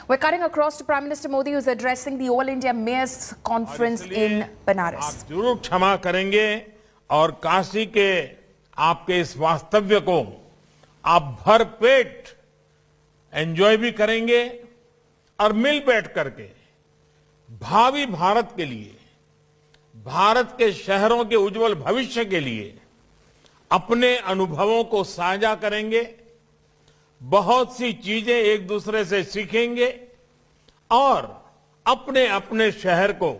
We're cutting across to Prime Minister Modi, who's addressing the All India Mayors Conference in Banaras. आप जरूर क्षमा करेंगे और काशी के आपके इस वास्तव्य को आप भरपेट एंजॉय भी करेंगे और मिल बैठ करके भावी भारत के लिए, भारत के शहरों के उज्जवल भविष्य के लिए अपने अनुभवों को साझा करेंगे, बहुत सी चीजें एक दूसरे से सीखेंगे और अपने अपने शहर को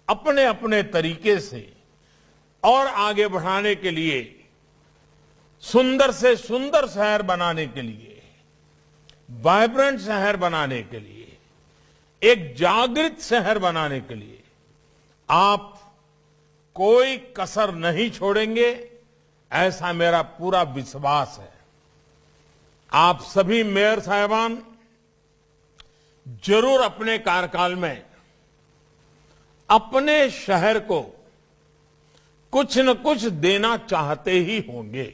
अपने अपने तरीके से और आगे बढ़ाने के लिए, सुंदर से सुंदर शहर बनाने के लिए, वाइब्रेंट शहर बनाने के लिए, एक जागृत शहर बनाने के लिए आप कोई कसर नहीं छोड़ेंगे, ऐसा मेरा पूरा विश्वास है। आप सभी मेयर साहिबान जरूर अपने कार्यकाल में अपने शहर को कुछ न कुछ देना चाहते ही होंगे।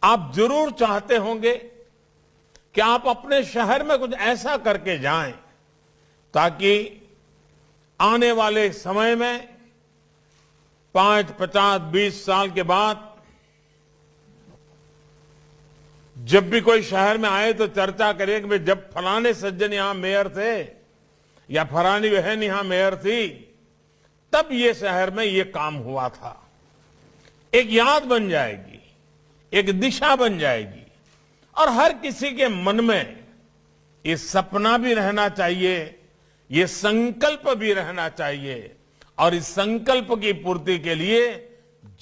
आप जरूर चाहते होंगे कि आप अपने शहर में कुछ ऐसा करके जाएं ताकि आने वाले समय में 5, 50, 20 साल के बाद जब भी कोई शहर में आए तो चर्चा करें कि जब फलाने सज्जन यहां मेयर थे या फलानी बहन यहां मेयर थी, तब ये शहर में ये काम हुआ था। एक याद बन जाएगी, एक दिशा बन जाएगी और हर किसी के मन में ये सपना भी रहना चाहिए, ये संकल्प भी रहना चाहिए और इस संकल्प की पूर्ति के लिए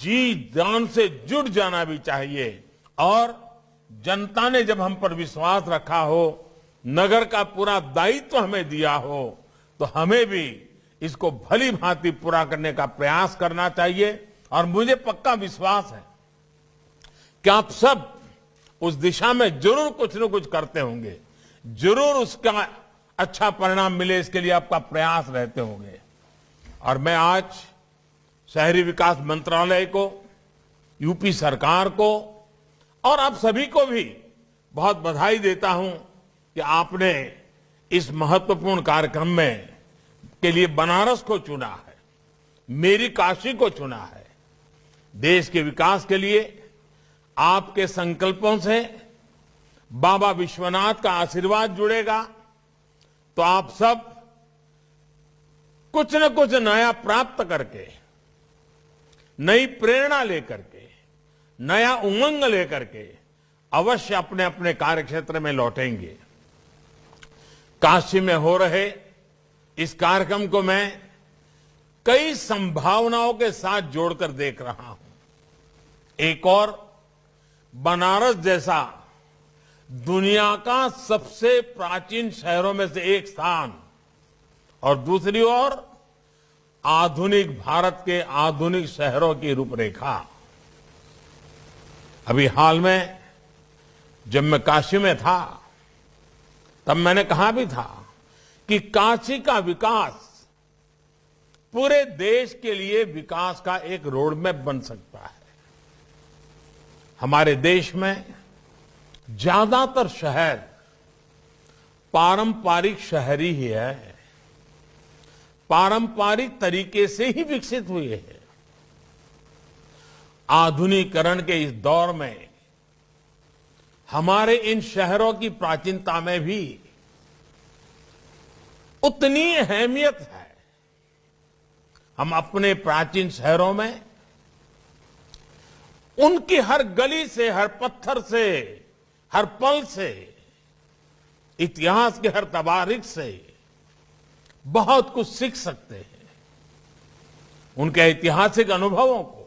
जी जान से जुट जाना भी चाहिए। और जनता ने जब हम पर विश्वास रखा हो, नगर का पूरा दायित्व हमें दिया हो, तो हमें भी इसको भली भांति पूरा करने का प्रयास करना चाहिए। और मुझे पक्का विश्वास है कि आप सब उस दिशा में जरूर कुछ न कुछ करते होंगे, जरूर उसका अच्छा परिणाम मिले, इसके लिए आपका प्रयास रहते होंगे। और मैं आज शहरी विकास मंत्रालय को, यूपी सरकार को और आप सभी को भी बहुत बधाई देता हूं कि आपने इस महत्वपूर्ण कार्यक्रम में के लिए बनारस को चुना है, मेरी काशी को चुना है। देश के विकास के लिए आपके संकल्पों से बाबा विश्वनाथ का आशीर्वाद जुड़ेगा तो आप सब कुछ न कुछ नया प्राप्त करके, नई प्रेरणा लेकर के, नया उमंग लेकर के अवश्य अपने अपने कार्यक्षेत्र में लौटेंगे। काशी में हो रहे इस कार्यक्रम को मैं कई संभावनाओं के साथ जोड़कर देख रहा हूं। एक और बनारस जैसा दुनिया का सबसे प्राचीन शहरों में से एक स्थान और दूसरी ओर आधुनिक भारत के आधुनिक शहरों की रूपरेखा। अभी हाल में जब मैं काशी में था तब मैंने कहा भी था कि काशी का विकास पूरे देश के लिए विकास का एक रोड मैप बन सकता है। हमारे देश में ज्यादातर शहर पारंपरिक शहरी ही है, पारंपरिक तरीके से ही विकसित हुए हैं। आधुनिकीकरण के इस दौर में हमारे इन शहरों की प्राचीनता में भी उतनी अहमियत है। हम अपने प्राचीन शहरों में उनकी हर गली से, हर पत्थर से, हर पल से, इतिहास के हर तवारीख से बहुत कुछ सीख सकते हैं। उनके ऐतिहासिक अनुभवों को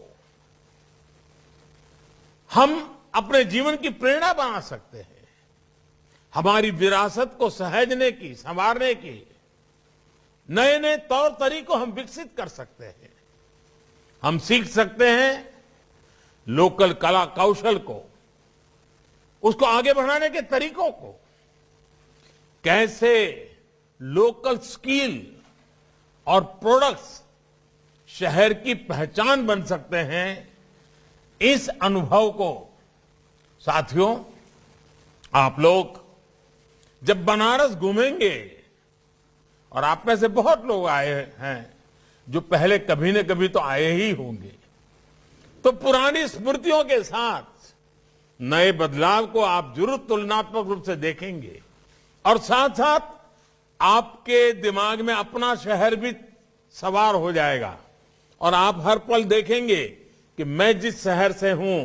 हम अपने जीवन की प्रेरणा बना सकते हैं। हमारी विरासत को सहेजने की, संवारने की नए नए तौर तरीकों हम विकसित कर सकते हैं। हम सीख सकते हैं लोकल कला कौशल को, उसको आगे बढ़ाने के तरीकों को, कैसे लोकल स्किल और प्रोडक्ट्स शहर की पहचान बन सकते हैं। इस अनुभव को साथियों आप लोग जब बनारस घूमेंगे, और आप में से बहुत लोग आए हैं जो पहले कभी न कभी तो आए ही होंगे, तो पुरानी स्मृतियों के साथ नए बदलाव को आप जरूर तुलनात्मक रूप से देखेंगे, और साथ साथ आपके दिमाग में अपना शहर भी सवार हो जाएगा, और आप हर पल देखेंगे कि मैं जिस शहर से हूं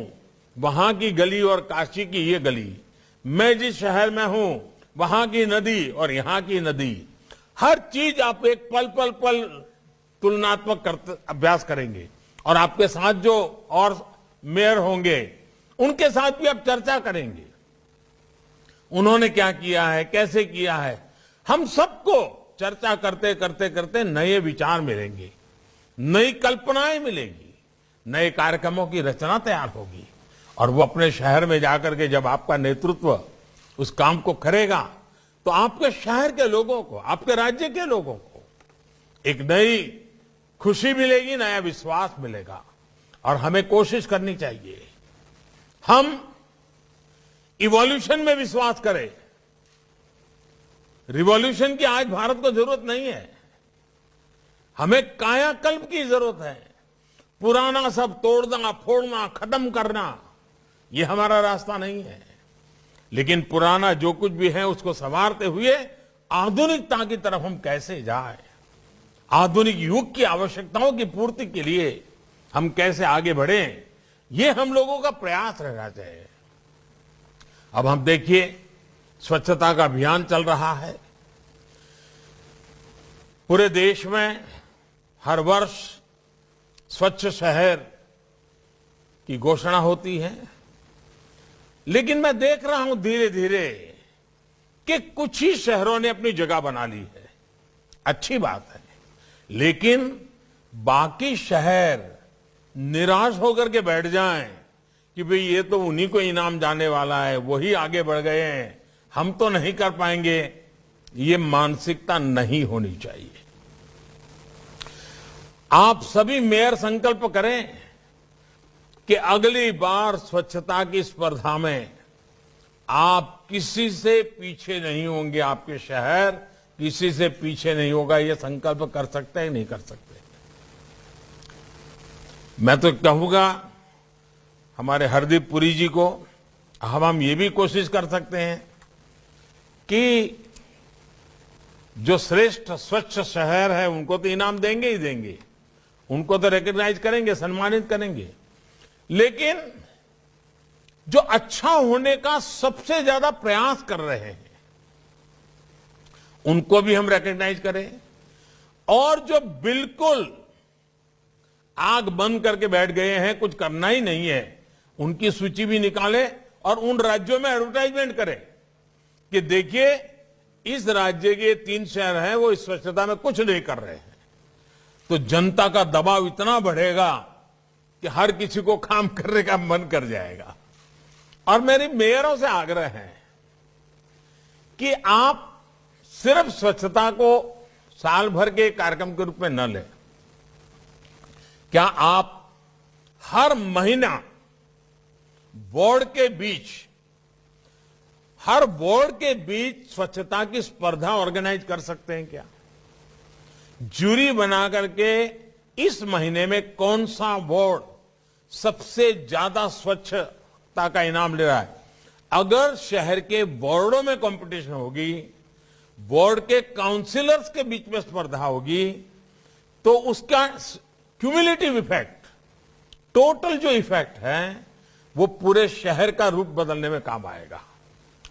वहां की गली और काशी की ये गली, मैं जिस शहर में हूं वहां की नदी और यहां की नदी, हर चीज आप एक पल पल पल तुलनात्मक अभ्यास करेंगे। और आपके साथ जो और मेयर होंगे उनके साथ भी आप चर्चा करेंगे, उन्होंने क्या किया है, कैसे किया है। हम सबको चर्चा करते करते करते नए विचार मिलेंगे, नई कल्पनाएं मिलेंगी, नए कार्यक्रमों की रचना तैयार होगी, और वो अपने शहर में जाकर के जब आपका नेतृत्व उस काम को करेगा तो आपके शहर के लोगों को, आपके राज्य के लोगों को एक नई खुशी मिलेगी, नया विश्वास मिलेगा। और हमें कोशिश करनी चाहिए हम इवोल्यूशन में विश्वास करें। रिवॉल्यूशन की आज भारत को जरूरत नहीं है, हमें कायाकल्प की जरूरत है। पुराना सब तोड़ना फोड़ना खत्म करना ये हमारा रास्ता नहीं है, लेकिन पुराना जो कुछ भी है उसको संवारते हुए आधुनिकता की तरफ हम कैसे जाएं, आधुनिक युग की आवश्यकताओं की पूर्ति के लिए हम कैसे आगे बढ़ें, ये हम लोगों का प्रयास रहना चाहिए। अब हम देखिए स्वच्छता का अभियान चल रहा है पूरे देश में। हर वर्ष स्वच्छ शहर की घोषणा होती है, लेकिन मैं देख रहा हूं धीरे धीरे कि कुछ ही शहरों ने अपनी जगह बना ली है, अच्छी बात है, लेकिन बाकी शहर निराश होकर के बैठ जाएं कि भाई ये तो उन्हीं को इनाम जाने वाला है, वही आगे बढ़ गए हैं, हम तो नहीं कर पाएंगे। ये मानसिकता नहीं होनी चाहिए। आप सभी मेयर संकल्प करें कि अगली बार स्वच्छता की स्पर्धा में आप किसी से पीछे नहीं होंगे, आपके शहर किसी से पीछे नहीं होगा। ये संकल्प कर सकते हैं, नहीं कर सकते? मैं तो कहूंगा हमारे हरदीप पुरी जी को, हम ये भी कोशिश कर सकते हैं कि जो श्रेष्ठ स्वच्छ शहर है उनको तो इनाम देंगे ही देंगे, उनको तो रिकॉग्नाइज करेंगे, सम्मानित करेंगे, लेकिन जो अच्छा होने का सबसे ज्यादा प्रयास कर रहे हैं उनको भी हम रिकॉग्नाइज करें, और जो बिल्कुल आग बंद करके बैठ गए हैं, कुछ करना ही नहीं है, उनकी सूची भी निकालें और उन राज्यों में एडवर्टाइजमेंट करें कि देखिए इस राज्य के 3 शहर हैं वो इस स्वच्छता में कुछ नहीं कर रहे हैं। तो जनता का दबाव इतना बढ़ेगा कि हर किसी को काम करने का मन कर जाएगा। और मेरी मेयरों से आग्रह है कि आप सिर्फ स्वच्छता को साल भर के कार्यक्रम के रूप में न लें। क्या आप हर महीना हर बोर्ड के बीच स्वच्छता की स्पर्धा ऑर्गेनाइज कर सकते हैं क्या? जूरी बना करके इस महीने में कौन सा बोर्ड सबसे ज्यादा स्वच्छता का इनाम ले रहा है, अगर शहर के बोर्डों में कंपटीशन होगी, बोर्ड के काउंसिलर्स के बीच में स्पर्धा होगी, तो उसका क्यूमुलेटिव इफेक्ट, टोटल जो इफेक्ट है वो पूरे शहर का रूप बदलने में काम आएगा।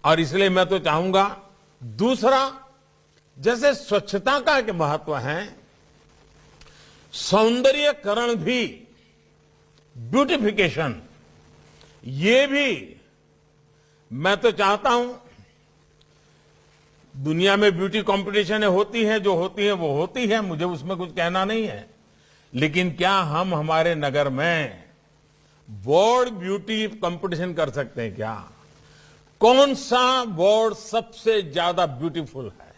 और इसलिए मैं तो चाहूंगा, दूसरा, जैसे स्वच्छता का एक महत्व है, सौंदर्यकरण भी, ब्यूटिफिकेशन, ये भी मैं तो चाहता हूं। दुनिया में ब्यूटी कंपटीशन होती है, जो होती है वो होती है, मुझे उसमें कुछ कहना नहीं है, लेकिन क्या हम हमारे नगर में बोर्ड ब्यूटी कंपटीशन कर सकते हैं क्या? कौन सा बोर्ड सबसे ज्यादा ब्यूटीफुल है?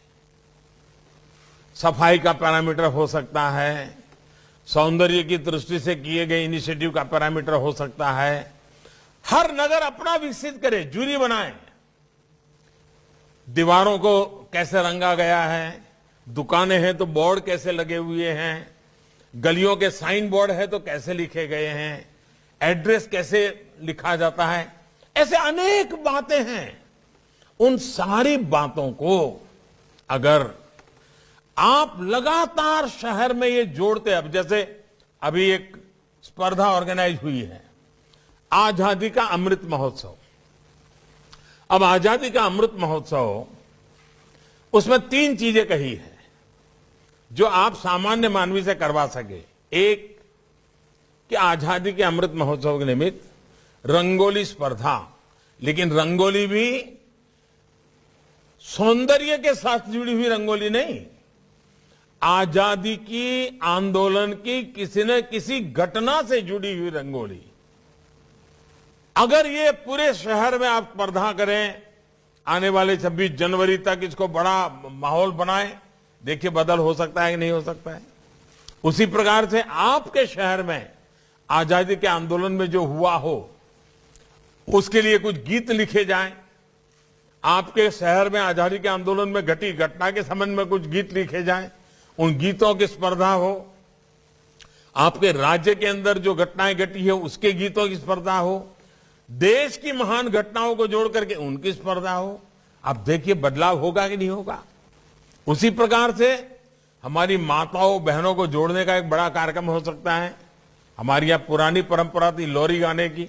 सफाई का पैरामीटर हो सकता है, सौंदर्य की दृष्टि से किए गए इनिशिएटिव का पैरामीटर हो सकता है। हर नगर अपना विकसित करे, जूरी बनाए, दीवारों को कैसे रंगा गया है, दुकानें हैं तो बोर्ड कैसे लगे हुए हैं, गलियों के साइन बोर्ड है तो कैसे लिखे गए हैं, एड्रेस कैसे लिखा जाता है, ऐसे अनेक बातें हैं। उन सारी बातों को अगर आप लगातार शहर में ये जोड़ते, अब जैसे अभी एक स्पर्धा ऑर्गेनाइज हुई है, आजादी का अमृत महोत्सव। अब आजादी का अमृत महोत्सव, उसमें 3 चीजें कही है जो आप सामान्य मानवी से करवा सके। एक, कि आजादी के अमृत महोत्सव के निमित्त रंगोली स्पर्धा, लेकिन रंगोली भी सौंदर्य के साथ जुड़ी हुई रंगोली नहीं, आजादी की आंदोलन की किसी न किसी घटना से जुड़ी हुई रंगोली। अगर ये पूरे शहर में आप स्पर्धा करें, आने वाले 26 जनवरी तक इसको बड़ा माहौल बनाएं, देखिए बदल हो सकता है कि नहीं हो सकता है। उसी प्रकार से आपके शहर में आजादी के आंदोलन में जो हुआ हो, उसके लिए कुछ गीत लिखे जाएं। आपके शहर में आजादी के आंदोलन में घटी घटना के संबंध में कुछ गीत लिखे जाएं, उन गीतों की स्पर्धा हो। आपके राज्य के अंदर जो घटनाएं घटी है उसके गीतों की स्पर्धा हो। देश की महान घटनाओं को जोड़ करके उनकी स्पर्धा हो। आप देखिए बदलाव होगा कि नहीं होगा। उसी प्रकार से हमारी माताओं बहनों को जोड़ने का एक बड़ा कार्यक्रम हो सकता है। हमारी यहां पुरानी परंपरा थी लोरी गाने की।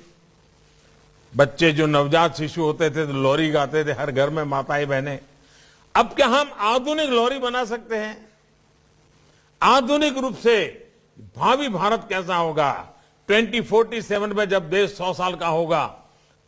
बच्चे जो नवजात शिशु होते थे तो लोरी गाते थे हर घर में, माताएं बहनें। अब क्या हम आधुनिक लोरी बना सकते हैं? आधुनिक रूप से भावी भारत कैसा होगा, 2047 में जब देश 100 साल का होगा,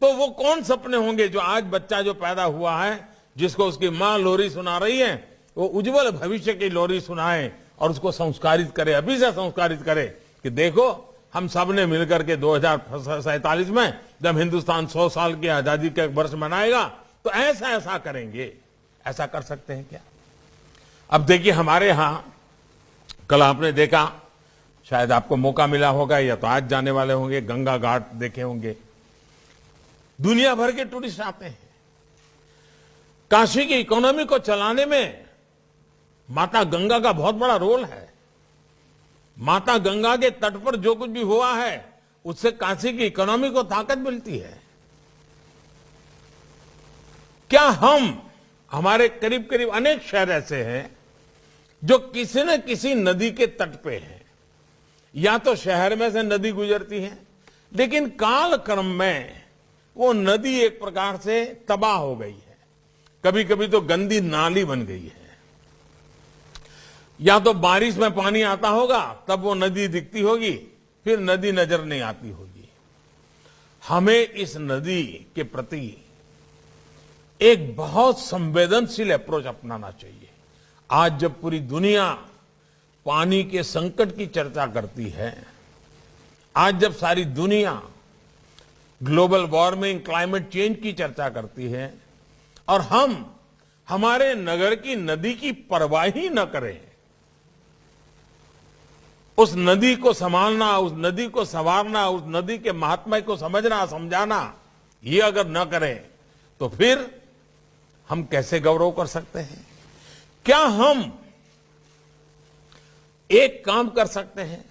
तो वो कौन सपने होंगे जो आज बच्चा जो पैदा हुआ है, जिसको उसकी मां लोरी सुना रही है, वो उज्जवल भविष्य की लोरी सुनाए और उसको संस्कारित करे, अभी से संस्कारित करे कि देखो हम सब ने मिलकर के 2047 में जब हिंदुस्तान 100 साल की आजादी का वर्ष मनाएगा तो ऐसा ऐसा करेंगे। ऐसा कर सकते हैं क्या? अब देखिए हमारे यहां कल आपने देखा, शायद आपको मौका मिला होगा या तो आज जाने वाले होंगे, गंगा घाट देखे होंगे। दुनिया भर के टूरिस्ट आते हैं। काशी की इकोनॉमी को चलाने में माता गंगा का बहुत बड़ा रोल है। माता गंगा के तट पर जो कुछ भी हुआ है उससे काशी की इकोनॉमी को ताकत मिलती है। क्या हमारे करीब करीब अनेक शहर ऐसे हैं जो किसी न किसी नदी के तट पे हैं, या तो शहर में से नदी गुजरती है, लेकिन काल क्रम में वो नदी एक प्रकार से तबाह हो गई है। कभी कभी तो गंदी नाली बन गई है। या तो बारिश में पानी आता होगा तब वो नदी दिखती होगी, फिर नदी नजर नहीं आती होगी। हमें इस नदी के प्रति एक बहुत संवेदनशील अप्रोच अपनाना चाहिए। आज जब पूरी दुनिया पानी के संकट की चर्चा करती है, आज जब सारी दुनिया ग्लोबल वार्मिंग, क्लाइमेट चेंज की चर्चा करती है, और हम हमारे नगर की नदी की परवाह ही न करें, उस नदी को संभालना, उस नदी को संवारना, उस नदी के महात्म्य को समझना समझाना, ये अगर न करें तो फिर हम कैसे गौरव कर सकते हैं? क्या हम एक काम कर सकते हैं,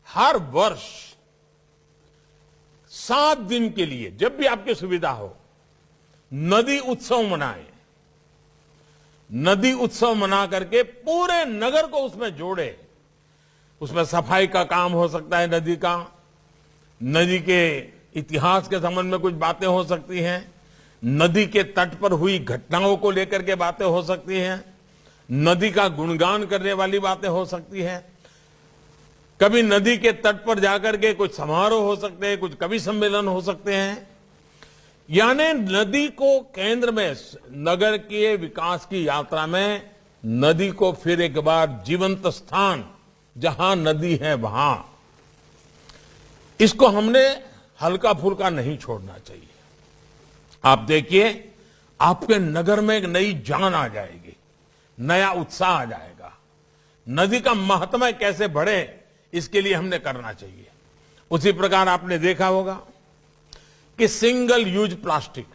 हर वर्ष 7 दिन के लिए जब भी आपकी सुविधा हो नदी उत्सव मनाएं। नदी उत्सव मना करके पूरे नगर को उसमें जोड़े। उसमें सफाई का काम हो सकता है, नदी का, नदी के इतिहास के संबंध में कुछ बातें हो सकती हैं, नदी के तट पर हुई घटनाओं को लेकर के बातें हो सकती हैं, नदी का गुणगान करने वाली बातें हो सकती हैं। कभी नदी के तट पर जाकर के कुछ समारोह हो सकते हैं, कुछ कवि सम्मेलन हो सकते हैं। यानी नदी को केंद्र में, नगर के विकास की यात्रा में नदी को फिर एक बार जीवंत स्थान, जहां नदी है वहां, इसको हमने हल्का फुल्का नहीं छोड़ना चाहिए। आप देखिए आपके नगर में एक नई जान आ जाएगी, नया उत्साह आ जाएगा। नदी का महत्व कैसे बढ़े, इसके लिए हमने करना चाहिए। उसी प्रकार आपने देखा होगा कि single use plastic,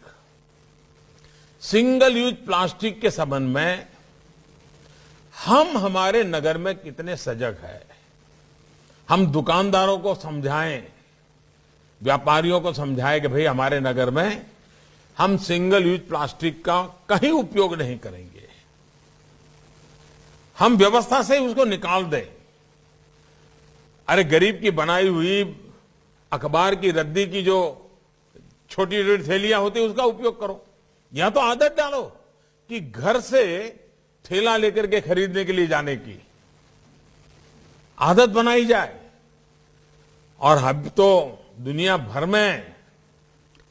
single use plastic के संबंध में हम हमारे नगर में कितने सजग है। हम दुकानदारों को समझाएं, व्यापारियों को समझाएं कि भाई हमारे नगर में हम सिंगल यूज प्लास्टिक का कहीं उपयोग नहीं करेंगे, हम व्यवस्था से उसको निकाल दें। अरे गरीब की बनाई हुई अखबार की रद्दी की जो छोटी छोटी थैलियां होती है उसका उपयोग करो, या तो आदत डालो कि घर से थैला लेकर के खरीदने के लिए जाने की आदत बनाई जाए। और अब तो दुनिया भर में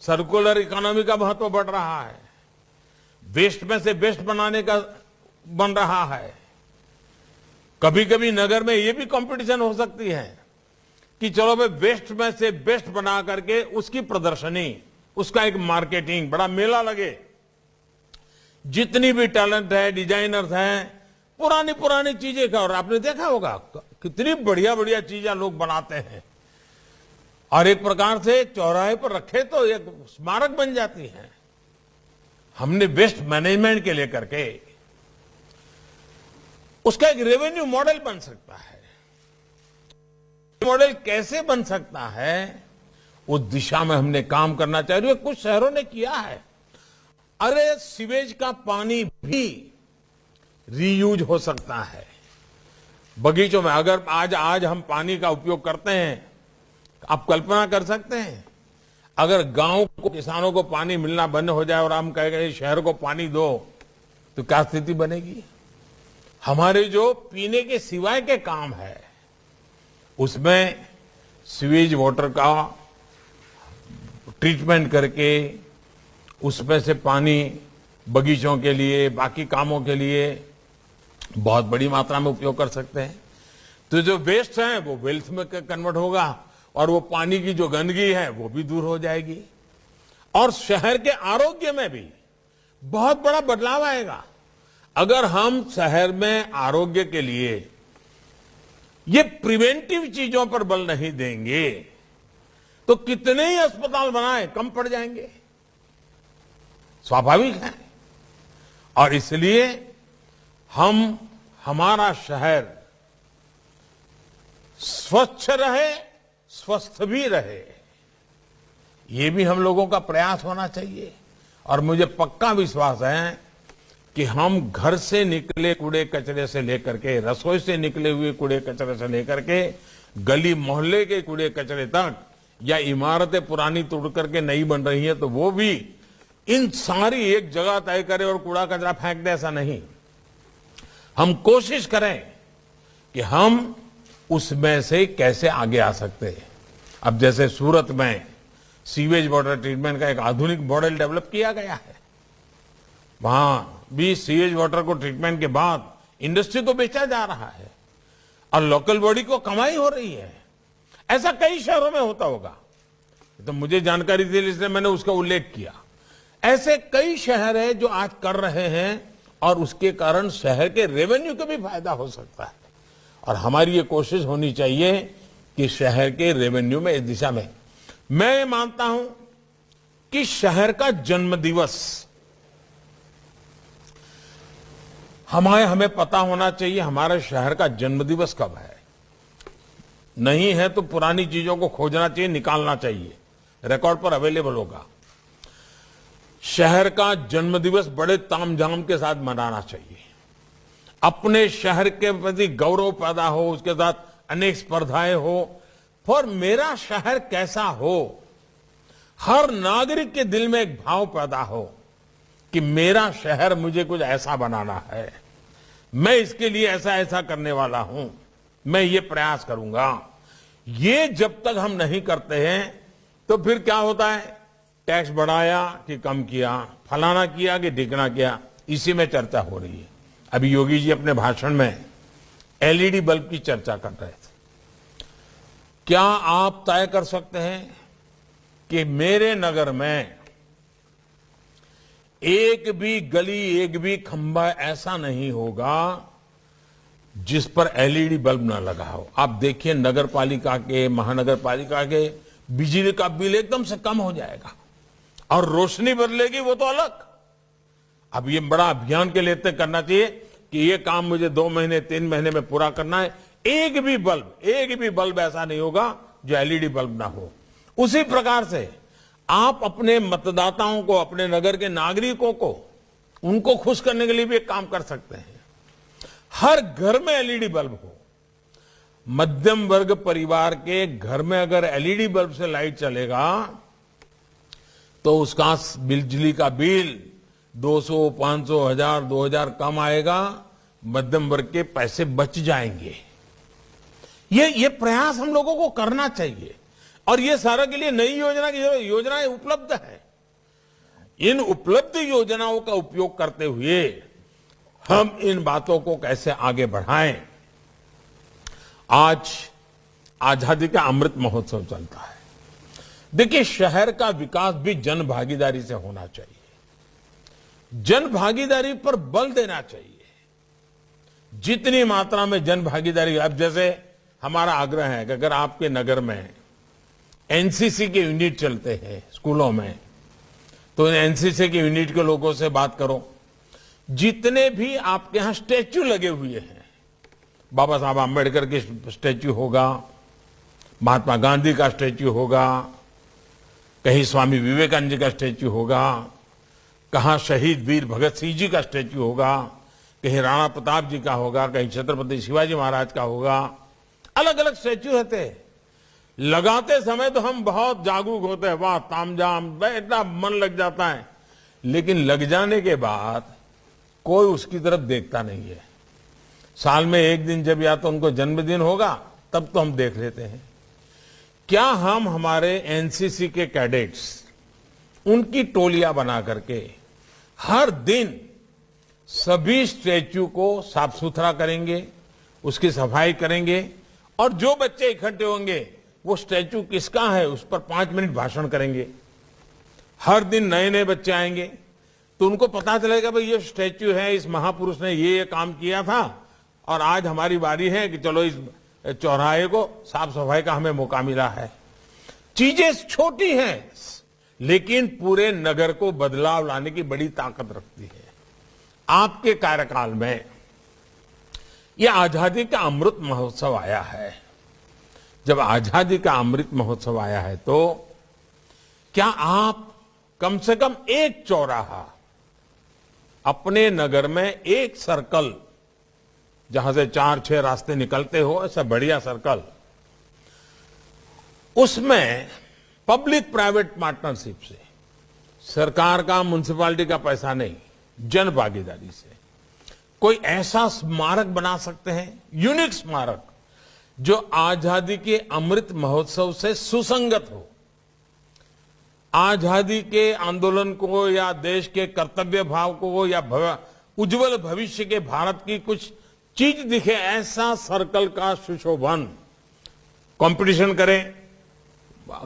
सर्कुलर इकोनॉमी का महत्व बढ़ रहा है, वेस्ट में से बेस्ट बनाने का बन रहा है। कभी कभी नगर में ये भी कंपटीशन हो सकती है कि चलो भाई वेस्ट में से बेस्ट बना करके उसकी प्रदर्शनी, उसका एक मार्केटिंग, बड़ा मेला लगे। जितनी भी टैलेंट है, डिजाइनर्स हैं, पुरानी पुरानी चीजें का, और आपने देखा होगा कितनी बढ़िया बढ़िया चीजें लोग बनाते हैं, और एक प्रकार से चौराहे पर रखे तो एक स्मारक बन जाती है। हमने वेस्ट मैनेजमेंट के लेकर के उसका एक रेवेन्यू मॉडल बन सकता है। मॉडल कैसे बन सकता है, उस दिशा में हमने काम करना चाहिए। कुछ शहरों ने किया है। अरे सीवेज का पानी भी रीयूज हो सकता है बगीचों में। अगर आज हम पानी का उपयोग करते हैं, आप कल्पना कर सकते हैं अगर गांव को, किसानों को पानी मिलना बंद हो जाए और हम कहेंगे शहर को पानी दो, तो क्या स्थिति बनेगी। हमारे जो पीने के सिवाय के काम है उसमें सीवेज वाटर का ट्रीटमेंट करके उसमें से पानी बगीचों के लिए, बाकी कामों के लिए बहुत बड़ी मात्रा में उपयोग कर सकते हैं। तो जो वेस्ट है वो वेल्थ में कन्वर्ट होगा, और वो पानी की जो गंदगी है वो भी दूर हो जाएगी, और शहर के आरोग्य में भी बहुत बड़ा बदलाव आएगा। अगर हम शहर में आरोग्य के लिए ये प्रिवेंटिव चीजों पर बल नहीं देंगे तो कितने ही अस्पताल बनाए, कम पड़ जाएंगे, स्वाभाविक है। और इसलिए हमारा शहर स्वच्छ रहे, स्वस्थ भी रहे, ये भी हम लोगों का प्रयास होना चाहिए। और मुझे पक्का विश्वास है कि हम घर से निकले कूड़े कचरे से लेकर के, रसोई से निकले हुए कूड़े कचरे से लेकर के, गली मोहल्ले के कूड़े कचरे तक, या इमारतें पुरानी तोड़ करके नई बन रही है तो वो भी, इन सारी एक जगह तय करें और कूड़ा कचरा फेंक दे, ऐसा नहीं। हम कोशिश करें कि हम उसमें से कैसे आगे आ सकते हैं। अब जैसे सूरत में सीवेज वाटर ट्रीटमेंट का एक आधुनिक मॉडल डेवलप किया गया है, वहां भी सीवेज वाटर को ट्रीटमेंट के बाद इंडस्ट्री को बेचा जा रहा है और लोकल बॉडी को कमाई हो रही है। ऐसा कई शहरों में होता होगा, तो मुझे जानकारी थी इसलिए मैंने उसका उल्लेख किया। ऐसे कई शहर है जो आज कर रहे हैं, और उसके कारण शहर के रेवेन्यू को भी फायदा हो सकता है। और हमारी ये कोशिश होनी चाहिए कि शहर के रेवेन्यू में, इस दिशा में मैं मानता हूं कि शहर का जन्म दिवस हमें पता होना चाहिए हमारे शहर का जन्म दिवस कब है। नहीं है तो पुरानी चीजों को खोजना चाहिए, निकालना चाहिए, रिकॉर्ड पर अवेलेबल होगा। शहर का जन्म दिवस बड़े तामझाम के साथ मनाना चाहिए। अपने शहर के प्रति गौरव पैदा हो, उसके साथ अनेक स्पर्धाएं हो, और मेरा शहर कैसा हो, हर नागरिक के दिल में एक भाव पैदा हो कि मेरा शहर मुझे कुछ ऐसा बनाना है, मैं इसके लिए ऐसा ऐसा करने वाला हूं, मैं ये प्रयास करूंगा। ये जब तक हम नहीं करते हैं तो फिर क्या होता है, टैक्स बढ़ाया कि कम किया, फलाना किया कि ढिकना किया, इसी में चर्चा हो रही है। अभी योगी जी अपने भाषण में एलईडी बल्ब की चर्चा कर रहे थे। क्या आप तय कर सकते हैं कि मेरे नगर में एक भी गली, एक भी खंभा ऐसा नहीं होगा जिस पर एलईडी बल्ब ना लगा हो। आप देखिए नगर पालिका के, महानगर पालिका के बिजली का बिल एकदम से कम हो जाएगा, और रोशनी बदलेगी वो तो अलग। अब ये बड़ा अभियान के लिए तय करना चाहिए कि ये काम मुझे 2 महीने 3 महीने में पूरा करना है। एक भी बल्ब ऐसा नहीं होगा जो एलईडी बल्ब ना हो। उसी प्रकार से आप अपने मतदाताओं को, अपने नगर के नागरिकों को, उनको खुश करने के लिए भी एक काम कर सकते हैं। हर घर में एलईडी बल्ब हो। मध्यम वर्ग परिवार के घर में अगर एलईडी बल्ब से लाइट चलेगा तो उसका बिजली का बिल 200, 500, 1000, 2000 कम आएगा। मध्यम वर्ग के पैसे बच जाएंगे। ये प्रयास हम लोगों को करना चाहिए और ये सारा के लिए नई योजनाएं उपलब्ध है। इन उपलब्ध योजनाओं का उपयोग करते हुए हम इन बातों को कैसे आगे बढ़ाएं। आज आजादी का अमृत महोत्सव चलता है। देखिए, शहर का विकास भी जन भागीदारी से होना चाहिए। जन भागीदारी पर बल देना चाहिए। जितनी मात्रा में जन भागीदारी, अब जैसे हमारा आग्रह है कि अगर आपके नगर में एनसीसी के यूनिट चलते हैं स्कूलों में, तो एनसीसी के यूनिट के लोगों से बात करो। जितने भी आपके यहां स्टैच्यू लगे हुए हैं, बाबा साहब आंबेडकर के स्टैच्यू होगा, महात्मा गांधी का स्टैच्यू होगा, कहीं स्वामी विवेकानंद जी का स्टैच्यू होगा, कहां शहीद वीर भगत सिंह जी का स्टैच्यू होगा, कहीं राणा प्रताप जी का होगा, कहीं छत्रपति शिवाजी महाराज का होगा। अलग अलग स्टैच्यू रहते हैं। लगाते समय तो हम बहुत जागरूक होते हैं, वाह तामझाम, इतना मन लग जाता है। लेकिन लग जाने के बाद कोई उसकी तरफ देखता नहीं है। साल में एक दिन जब या तो उनको जन्मदिन होगा तब तो हम देख लेते हैं। क्या हम हमारे एनसीसी के कैडेट्स, उनकी टोलियां बना करके हर दिन सभी स्टैच्यू को साफ सुथरा करेंगे, उसकी सफाई करेंगे और जो बच्चे इकट्ठे होंगे वो स्टैच्यू किसका है उस पर 5 मिनट भाषण करेंगे। हर दिन नए नए बच्चे आएंगे तो उनको पता चलेगा भाई ये स्टैच्यू है, इस महापुरुष ने ये काम किया था और आज हमारी बारी है कि चलो इस चौराहे को साफ सफाई का हमें मौका मिला है। चीजें छोटी हैं लेकिन पूरे नगर को बदलाव लाने की बड़ी ताकत रखती है। आपके कार्यकाल में यह आजादी का अमृत महोत्सव आया है। जब आजादी का अमृत महोत्सव आया है तो क्या आप कम से कम एक चौराहा अपने नगर में, एक सर्कल जहां से 4-6 रास्ते निकलते हो, ऐसा बढ़िया सर्कल, उसमें पब्लिक प्राइवेट पार्टनरशिप से, सरकार का म्युनिसिपैलिटी का पैसा नहीं, जन भागीदारी से कोई ऐसा स्मारक बना सकते हैं, यूनिक स्मारक, जो आजादी के अमृत महोत्सव से सुसंगत हो, आजादी के आंदोलन को या देश के कर्तव्य भाव को या उज्जवल भविष्य के भारत की कुछ चीज दिखे, ऐसा सर्कल का सुशोभन। कंपटीशन करें,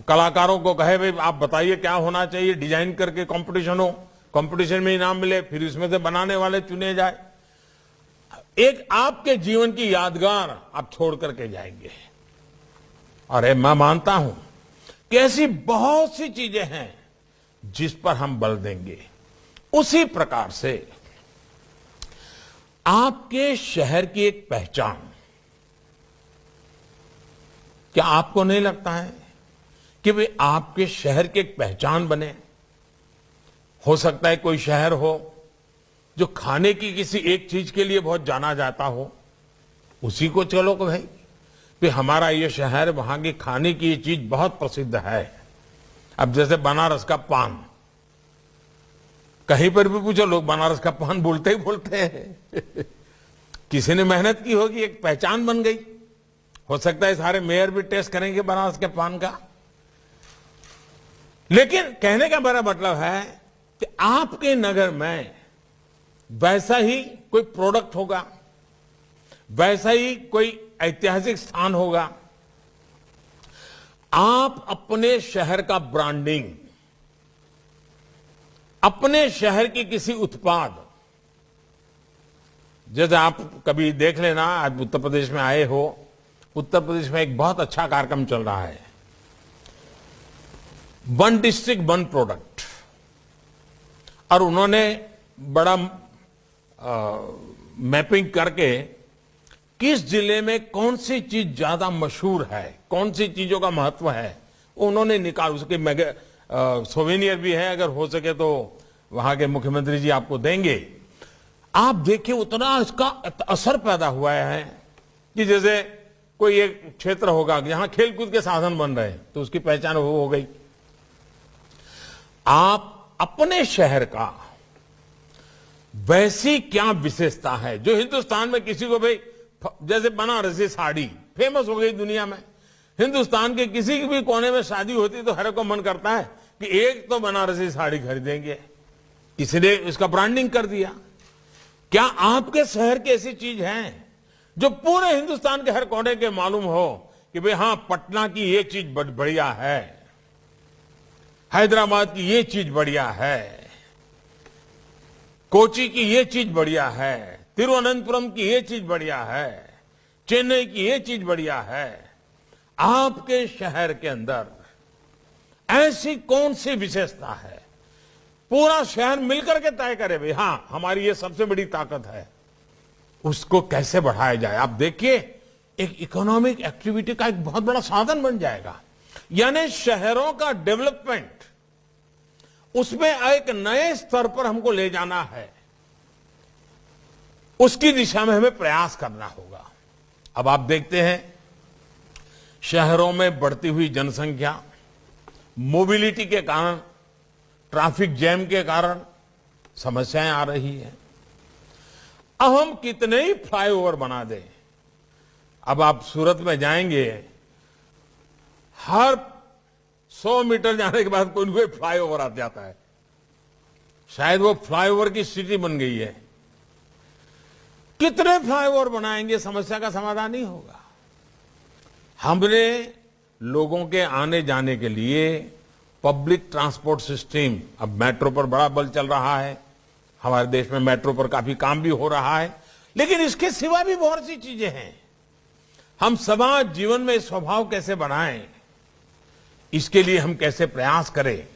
कलाकारों को कहे भाई आप बताइए क्या होना चाहिए, डिजाइन करके कंपटीशन हो, कंपटीशन में इनाम मिले, फिर इसमें से बनाने वाले चुने जाए। एक आपके जीवन की यादगार आप छोड़ करके जाएंगे। अरे मैं मानता हूं कि ऐसी बहुत सी चीजें हैं जिस पर हम बल देंगे। उसी प्रकार से आपके शहर की एक पहचान, क्या आपको नहीं लगता है कि वे आपके शहर की एक पहचान बने? हो सकता है कोई शहर हो जो खाने की किसी एक चीज के लिए बहुत जाना जाता हो, उसी को चलो कि भाई हमारा ये शहर, वहां की खाने की ये चीज बहुत प्रसिद्ध है। अब जैसे बनारस का पान, कहीं पर भी पूछो लोग बनारस का पान बोलते ही बोलते हैं। किसी ने मेहनत की होगी, एक पहचान बन गई। हो सकता है सारे मेयर भी टेस्ट करेंगे बनारस के पान का। लेकिन कहने का मेरा मतलब है कि आपके नगर में वैसा ही कोई प्रोडक्ट होगा, वैसा ही कोई ऐतिहासिक स्थान होगा। आप अपने शहर का ब्रांडिंग, अपने शहर की किसी उत्पाद, जैसे आप कभी देख लेना, आज उत्तर प्रदेश में आए हो, उत्तर प्रदेश में एक बहुत अच्छा कार्यक्रम चल रहा है, 1 डिस्ट्रिक्ट 1 प्रोडक्ट। और उन्होंने बड़ा मैपिंग करके किस जिले में कौन सी चीज ज्यादा मशहूर है, कौन सी चीजों का महत्व है, उन्होंने निकाल उसके सोवेनियर भी है, अगर हो सके तो वहां के मुख्यमंत्री जी आपको देंगे। आप देखिए उतना इसका असर पैदा हुआ है कि जैसे कोई एक क्षेत्र होगा जहां खेलकूद के साधन बन रहे हैं तो उसकी पहचान हो गई। आप अपने शहर का वैसी क्या विशेषता है जो हिंदुस्तान में किसी को भाई, जैसे बनारसी साड़ी फेमस हो गई दुनिया में, हिंदुस्तान के किसी भी कोने में शादी होती तो हर को मन करता है कि एक तो बनारसी साड़ी खरीदेंगे, इसलिए इसका ब्रांडिंग कर दिया। क्या आपके शहर की ऐसी चीज है जो पूरे हिंदुस्तान के हर कोने के मालूम हो कि भाई हां, पटना की ये चीज बढ़िया है, हैदराबाद की ये चीज बढ़िया है, कोची की ये चीज बढ़िया है, तिरुवनंतपुरम की ये चीज बढ़िया है, चेन्नई की ये चीज बढ़िया है। आपके शहर के अंदर ऐसी कौन सी विशेषता है, पूरा शहर मिलकर के तय करे भाई हां, हमारी ये सबसे बड़ी ताकत है, उसको कैसे बढ़ाया जाए। आप देखिए एक इकोनॉमिक एक्टिविटी का एक बहुत बड़ा साधन बन जाएगा। यानी शहरों का डेवलपमेंट, उसमें एक नए स्तर पर हमको ले जाना है, उसकी दिशा में हमें प्रयास करना होगा। अब आप देखते हैं शहरों में बढ़ती हुई जनसंख्या, मोबिलिटी के कारण, ट्रैफिक जैम के कारण समस्याएं आ रही है। अब हम कितने ही फ्लाईओवर बना दें, अब आप सूरत में जाएंगे, हर 100 मीटर जाने के बाद कोई न कोई फ्लाईओवर आ जाता है। शायद वो फ्लाईओवर की सिटी बन गई है। कितने फ्लाईओवर बनाएंगे, समस्या का समाधान नहीं होगा। हमने लोगों के आने जाने के लिए पब्लिक ट्रांसपोर्ट सिस्टम, अब मेट्रो पर बड़ा बल चल रहा है, हमारे देश में मेट्रो पर काफी काम भी हो रहा है, लेकिन इसके सिवा भी बहुत सी चीजें हैं। हम समाज जीवन में स्वभाव कैसे बनाएं, इसके लिए हम कैसे प्रयास करें।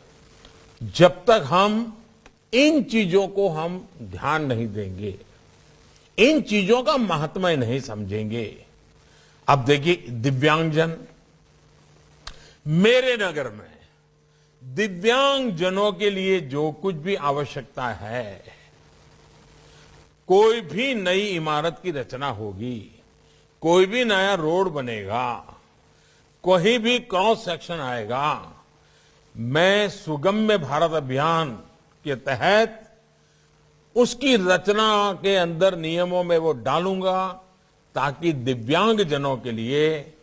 जब तक हम इन चीजों को हम ध्यान नहीं देंगे, इन चीजों का महात्म्य नहीं समझेंगे। अब देखिए दिव्यांगजन, मेरे नगर में दिव्यांगजनों के लिए जो कुछ भी आवश्यकता है, कोई भी नई इमारत की रचना होगी, कोई भी नया रोड बनेगा, कोई भी क्रॉस सेक्शन आएगा, मैं सुगम्य भारत अभियान के तहत उसकी रचना के अंदर नियमों में वो डालूंगा, ताकि दिव्यांगजनों के लिए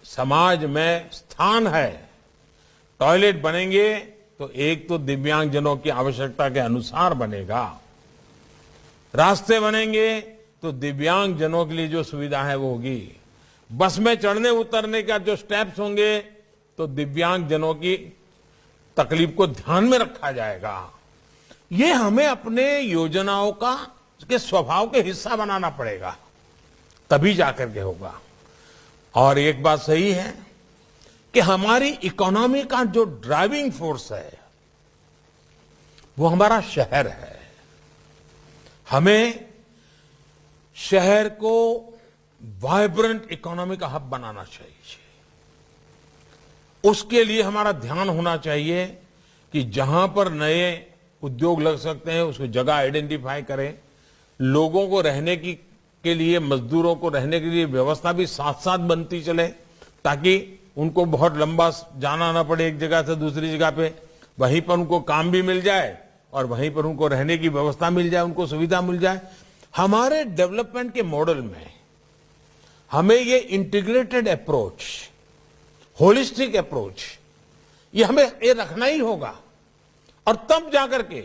समाज में स्थान है। टॉयलेट बनेंगे तो एक तो दिव्यांगजनों की आवश्यकता के अनुसार बनेगा, रास्ते बनेंगे तो दिव्यांगजनों के लिए जो सुविधा है वो होगी, बस में चढ़ने उतरने का जो स्टेप्स होंगे तो दिव्यांगजनों की तकलीफ को ध्यान में रखा जाएगा। ये हमें अपने योजनाओं का के स्वभाव के हिस्सा बनाना पड़ेगा, तभी जाकर के होगा। और एक बात सही है कि हमारी इकोनॉमी का जो ड्राइविंग फोर्स है वो हमारा शहर है। हमें शहर को वाइब्रेंट इकोनॉमी का हब बनाना चाहिए। उसके लिए हमारा ध्यान होना चाहिए कि जहां पर नए उद्योग लग सकते हैं उसको जगह आइडेंटिफाई करें, लोगों को रहने के लिए, मजदूरों को रहने के लिए व्यवस्था भी साथ साथ बनती चले, ताकि उनको बहुत लंबा जाना ना पड़े एक जगह से दूसरी जगह पे, वहीं पर उनको काम भी मिल जाए और वहीं पर उनको रहने की व्यवस्था मिल जाए, उनको सुविधा मिल जाए। हमारे डेवलपमेंट के मॉडल में हमें ये इंटीग्रेटेड अप्रोच, होलिस्टिक अप्रोच, ये हमें ये रखना ही होगा। और तब जाकर के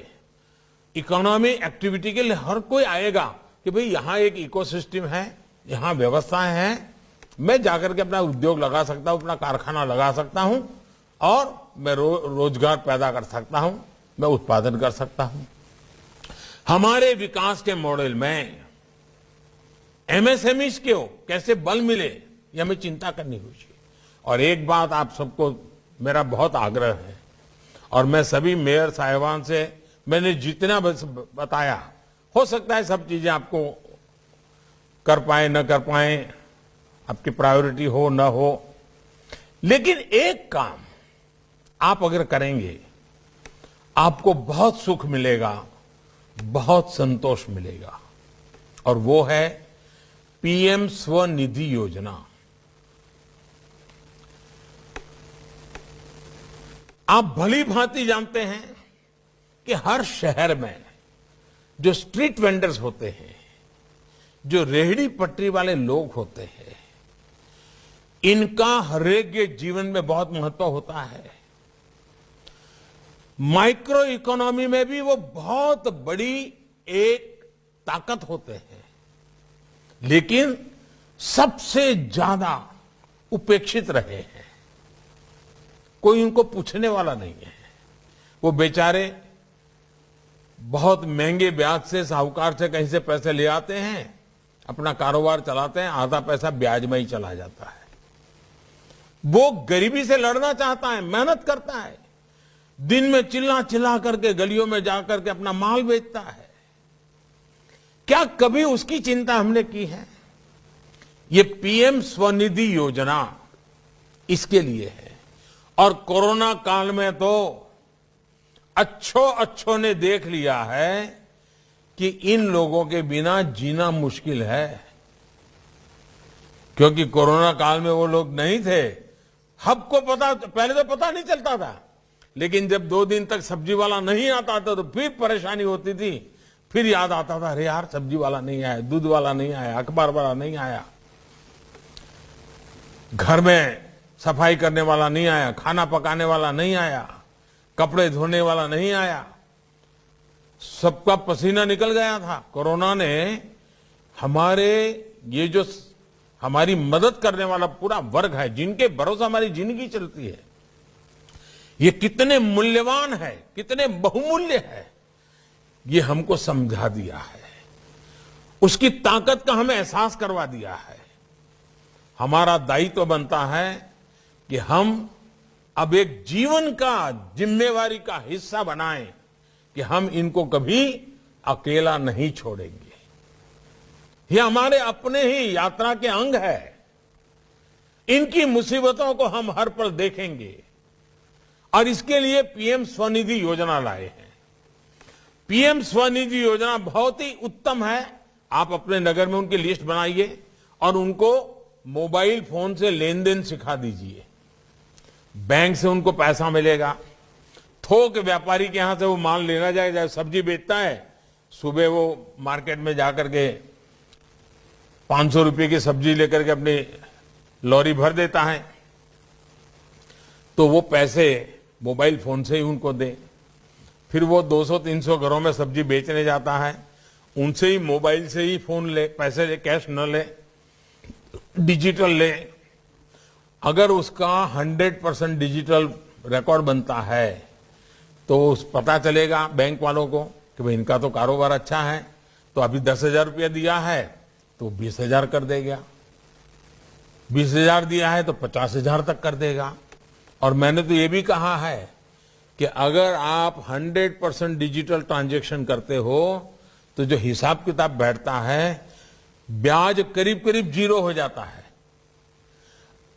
इकोनॉमी एक्टिविटी के लिए हर कोई आएगा कि भाई यहां एक इकोसिस्टम है, यहां व्यवस्थाएं हैं, मैं जाकर के अपना उद्योग लगा सकता हूं, अपना कारखाना लगा सकता हूं और मैं रोजगार पैदा कर सकता हूं, मैं उत्पादन कर सकता हूं। हमारे विकास के मॉडल में एमएसएमई को कैसे बल मिले, ये हमें चिंता करनी होगी। और एक बात आप सबको मेरा बहुत आग्रह है, और मैं सभी मेयर साहिबान से मैंने जितना बस बताया, हो सकता है सब चीजें आपको कर पाए न कर पाए, आपकी प्रायोरिटी हो न हो, लेकिन एक काम आप अगर करेंगे आपको बहुत सुख मिलेगा, बहुत संतोष मिलेगा, और वो है पीएम स्वनिधि योजना। आप भली भांति जानते हैं कि हर शहर में जो स्ट्रीट वेंडर्स होते हैं, जो रेहड़ी पटरी वाले लोग होते हैं, इनका हरेक के जीवन में बहुत महत्व होता है। माइक्रो इकोनॉमी में भी वो बहुत बड़ी एक ताकत होते हैं, लेकिन सबसे ज्यादा उपेक्षित रहे हैं। कोई उनको पूछने वाला नहीं है। वो बेचारे बहुत महंगे ब्याज से, साहूकार से कहीं से पैसे ले आते हैं, अपना कारोबार चलाते हैं, आधा पैसा ब्याज में ही चला जाता है। वो गरीबी से लड़ना चाहता है, मेहनत करता है, दिन में चिल्ला चिल्ला करके गलियों में जाकर के अपना माल बेचता है। क्या कभी उसकी चिंता हमने की है? ये पीएम स्वनिधि योजना इसके लिए है। और कोरोना काल में तो अच्छों ने देख लिया है कि इन लोगों के बिना जीना मुश्किल है, क्योंकि कोरोना काल में वो लोग नहीं थे। सबको पता, पहले तो पता नहीं चलता था, लेकिन जब 2 दिन तक सब्जी वाला नहीं आता था तो फिर परेशानी होती थी। फिर याद आता था, अरे यार सब्जी वाला नहीं आया, दूध वाला नहीं आया, अखबार वाला नहीं आया, घर में सफाई करने वाला नहीं आया, खाना पकाने वाला नहीं आया, कपड़े धोने वाला नहीं आया। सबका पसीना निकल गया था। कोरोना ने हमारे ये जो हमारी मदद करने वाला पूरा वर्ग है, जिनके भरोसे हमारी जिंदगी चलती है, ये कितने मूल्यवान है, कितने बहुमूल्य है, ये हमको समझा दिया है। उसकी ताकत का हमें एहसास करवा दिया है। हमारा दायित्व बनता है कि हम अब एक जीवन का, जिम्मेवारी का हिस्सा बनाएं कि हम इनको कभी अकेला नहीं छोड़ेंगे। ये हमारे अपने ही यात्रा के अंग है। इनकी मुसीबतों को हम हर पल देखेंगे, और इसके लिए पीएम स्वनिधि योजना लाए हैं। पीएम स्वनिधि योजना बहुत ही उत्तम है। आप अपने नगर में उनकी लिस्ट बनाइए और उनको मोबाइल फोन से लेन देन सिखा दीजिए। बैंक से उनको पैसा मिलेगा। थोक व्यापारी के यहां से वो माल लेना जाए, सब्जी बेचता है, सुबह वो मार्केट में जाकर के 500 रुपए की सब्जी लेकर के अपनी लॉरी भर देता है, तो वो पैसे मोबाइल फोन से ही उनको दे। फिर वो 200-300 घरों में सब्जी बेचने जाता है, उनसे ही मोबाइल से ही फोन ले, पैसे ले, कैश न ले, डिजिटल ले। अगर उसका 100% डिजिटल रिकॉर्ड बनता है तो पता चलेगा बैंक वालों को कि भाई इनका तो कारोबार अच्छा है, तो अभी 10,000 रुपया दिया है तो 20,000 कर देगा, 20,000 दिया है तो 50,000 तक कर देगा। और मैंने तो ये भी कहा है कि अगर आप 100% डिजिटल ट्रांजैक्शन करते हो तो जो हिसाब किताब बैठता है, ब्याज करीब करीब 0 हो जाता है।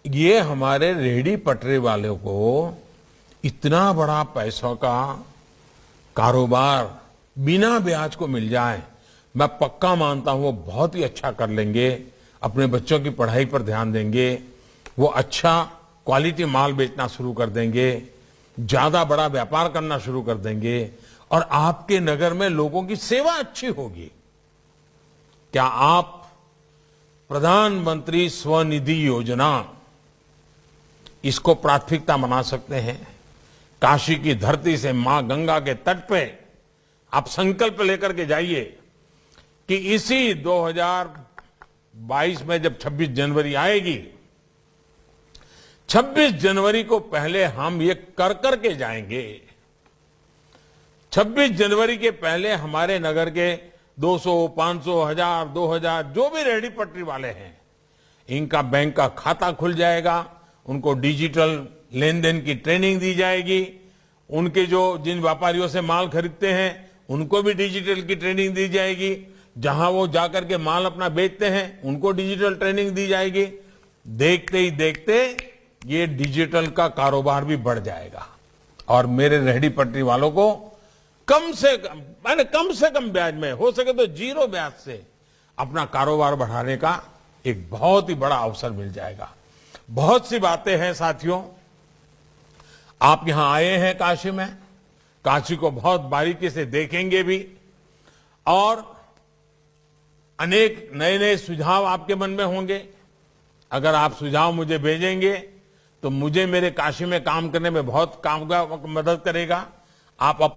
ये हमारे रेहड़ी पटरी वालों को इतना बड़ा पैसों का कारोबार बिना ब्याज को मिल जाए, मैं पक्का मानता हूं वो बहुत ही अच्छा कर लेंगे। अपने बच्चों की पढ़ाई पर ध्यान देंगे, वो अच्छा क्वालिटी माल बेचना शुरू कर देंगे, ज्यादा बड़ा व्यापार करना शुरू कर देंगे, और आपके नगर में लोगों की सेवा अच्छी होगी। क्या आप प्रधानमंत्री स्वनिधि योजना इसको प्राथमिकता बना सकते हैं? काशी की धरती से मां गंगा के तट पे आप संकल्प लेकर के जाइए कि इसी 2022 में जब 26 जनवरी आएगी, 26 जनवरी को पहले हम ये कर करके जाएंगे। 26 जनवरी के पहले हमारे नगर के 200, 500, 1000, 2000 जो भी रेहड़ी पटरी वाले हैं, इनका बैंक का खाता खुल जाएगा, उनको डिजिटल लेन देन की ट्रेनिंग दी जाएगी, उनके जो जिन व्यापारियों से माल खरीदते हैं उनको भी डिजिटल की ट्रेनिंग दी जाएगी। जहां वो जाकर के माल अपना बेचते हैं उनको डिजिटल ट्रेनिंग दी जाएगी। देखते ही देखते ये डिजिटल का कारोबार भी बढ़ जाएगा और मेरे रेहड़ी पटरी वालों को कम से कम ब्याज में, हो सके तो 0 ब्याज से अपना कारोबार बढ़ाने का एक बहुत ही बड़ा अवसर मिल जाएगा। बहुत सी बातें हैं साथियों। आप यहां आए हैं काशी में, काशी को बहुत बारीकी से देखेंगे भी और अनेक नए नए सुझाव आपके मन में होंगे। अगर आप सुझाव मुझे भेजेंगे तो मुझे मेरे काशी में काम करने में बहुत मदद करेगा। आप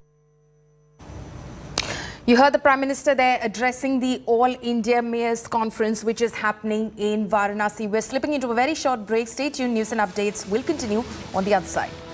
You heard the Prime Minister there addressing the All India Mayors Conference, which is happening in Varanasi. We're slipping into a very short break. Stay tuned. News and updates will continue on the other side.